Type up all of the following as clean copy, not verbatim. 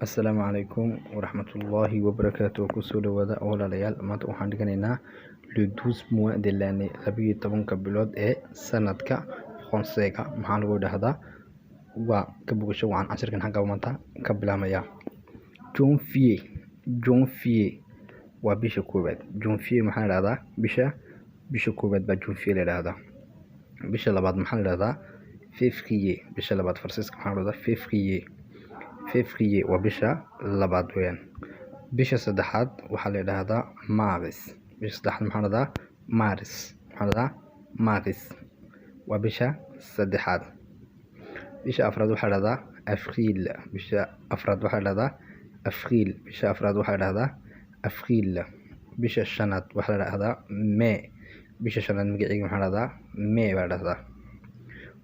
Assalaamu calaykum waraxmatullaahi wabarakaatuh. Kusoo dhawaada walaalayaal, maanta waxaan dhiganaynaa le 12 mois de l'année 12 bilood ee sanadka Fransiga. Maxaa lagu dhahdaa? waa ka bogasho waan casharkan xagga maanta ka bilaabmaya. Janvier waa bisha koowaad. Janvier maxaa la dhahdaa? bisha koowaad baa Janvier la dhahdaa. bisha labaad maxaa la dhahdaa? Février. bisha labaad Faransiiska maxaa la dhahdaa? Février waa bisha labaad weeyaan. bisha saddexaad waxaa la dhahdaa Maris. bisha saddexaad maxaa la dhahdaa? Maris. maxaa la dhahdaa? Maris waa bisha saddexaad. bisha afraad waxaa la dhahdaa Avril. bisha afraad waxaa la dhahdaa Avril. bisha afraad waxaa la dhahdaa Avril. bisha shanaad waxaa la dhahdaa May. bisha shanaad magaceega maxaa la dhahdaa? May baa la dhahdaa.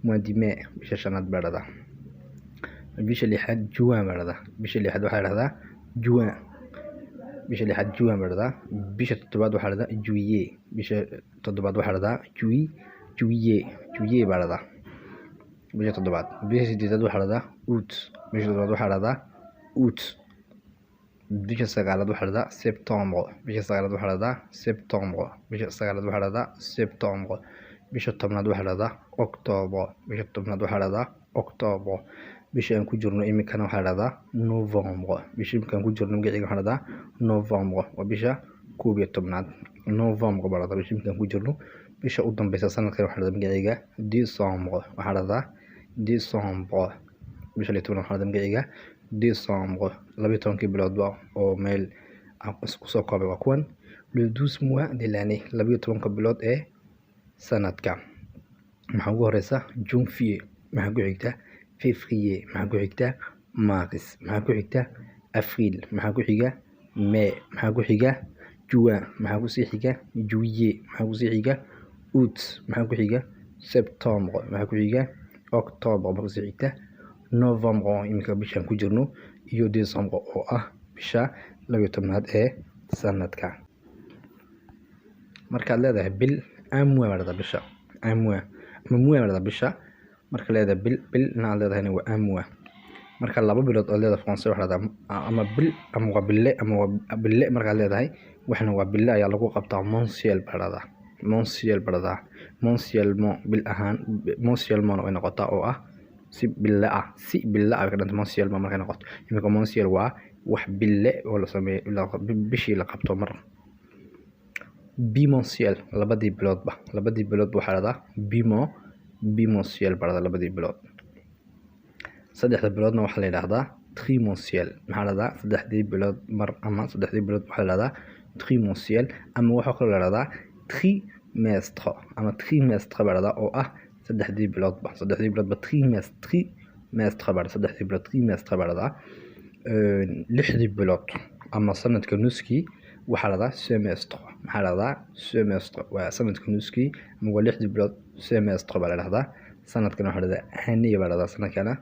mois de May bisha shanaad baa la dhahdaa. bisha lixaad Juin baa la dhahdaa. bisha lixaad waxaa la dhahdaa Juin. bisha lixaad Juin baa la dhahdaa. bisha toddobaad waxaa la dhahdaa Juillet. bisha toddobaad waxaa la dhahdaa Juillet baa la dhahdaa. bisha toddobaad. bisha sideedaad waxaa la dhahdaa Août. bisha toddobaad waxaa la dhahdaa Août. bisha sagaalaad waxaa la dhahdaa Septembre. bisha sagaalaad waxaa la dhahdaa Septembre. bisha sagaalaad waxaa la dhahdaa Septembre. bisha tobnaad waxaa la dhahdaa Octobre. bisha tobnaad waxaa la dhahdaa Octobre. bisha aan ku jirno iminkana waxaa la dhahdaa Novembre. bisha iminkaan ku jirno magaceega waxaa la dhahdaa Novembre. waa bisha 11aad. Novembre baa la dhahdaa bisha iminkaan ku jirno. bisha u dambeysa sanadkan waxaa la dhahdaa magaceega Decembre. waxaa la dhahdaa Decembre. bisha 12 waxaa la dhahdaa magaceega Decembre. 12 biloodba oo meel aan isku soo koobay waa kuwan le 12 mois de l'année 12 bilood ee sanadka. maxaa ugu horeysa Janvier, maxaa ku xigta Février, maxaa ku xigta Mars, maxaa ku xigta Avril, maxaa ku xiga May, maxaa ku xiga Juin, maxaa ku sii xiga Juillet, maxaa ku sii xiga Août, maxaa ku xiga Septembre, maxaa ku xiga Octobre, maxaa ku sii xigta Novembre oo iminka bishaan ku jirno, iyo Decembre oo ah bisha 12aad ee sanadka. markaad leedahay bil un mois baa la dhahdaa bisha un mois ama mois baa la dhahdaa bisha. marka leedahay bilna aad leedahayna waa un mois. marka laba bilood oo leedahay Fransiis waxaa la dhahdaa ama bil ama waa bille ama waa bille. markaad leedahay waxna waa bille ayaa lagu qabtaa mensuel baa la dhahdaa. mensuel baa la dhahdaa. mensuellement bil ahaan mensuellement way noqotaa oo ah si bille ah ka dhanta mensuellement markay noqoto. iminka mensuel waa wax bille oo la sameeyo bishii la qabto mar. bimensuel labadii biloodba waxaa la dhahdaa bimensuel baa la dhahdaa labadii bilood. saddexda biloodna waxaa la yidhaahdaa trimensuel. maxaa la dhahdaa? saddexdii bilood mar ama saddexdii bilood waxaa la dhahdaa trimensuel, ama waxaa kaloo la dhahdaa trimestre ama trimestre baa la dhahdaa oo ah saddexdii biloodba trimestre baa la saddexdii bilood trimestre baa la dhahdaa. lixdii bilood ama sanadka nuskii waxaa la dhahdaa semestre. maxaa la dhahdaa? semestre waa sanadka nuskii ama waa lixdii bilood semestre baa la dhahdaa. sanadkana waxaa la dhahdaa année baa la dhahdaa. sanadkana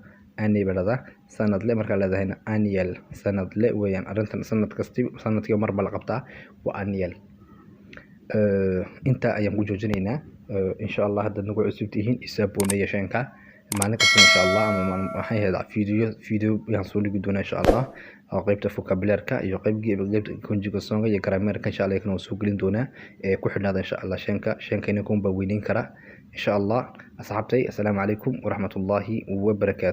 année baa la dhahdaa. sanadle markaa leedahayna annuel sanadle weeyaan. arrintan sanadkii marba la qabtaa waa annuel. intaa ayaan ku joojinaynaa. insha allah haddaad nagu cusub tihiin isaaboonaya sheenka maalin kasta insha allah, ama waxay ahayd video yaan soo dhigi doonaa insha allah. qaybta vocabulaire-ka iyo qaybta conjugationka iyo grammaire-ka insha allah kana soo gelin doonaa. ku xidhnaada insha allah sheenkayna kuma weyneyn kara insha allah. asxaabtay, assalaamu calaykum waraxmatullaahi wabarakaatu.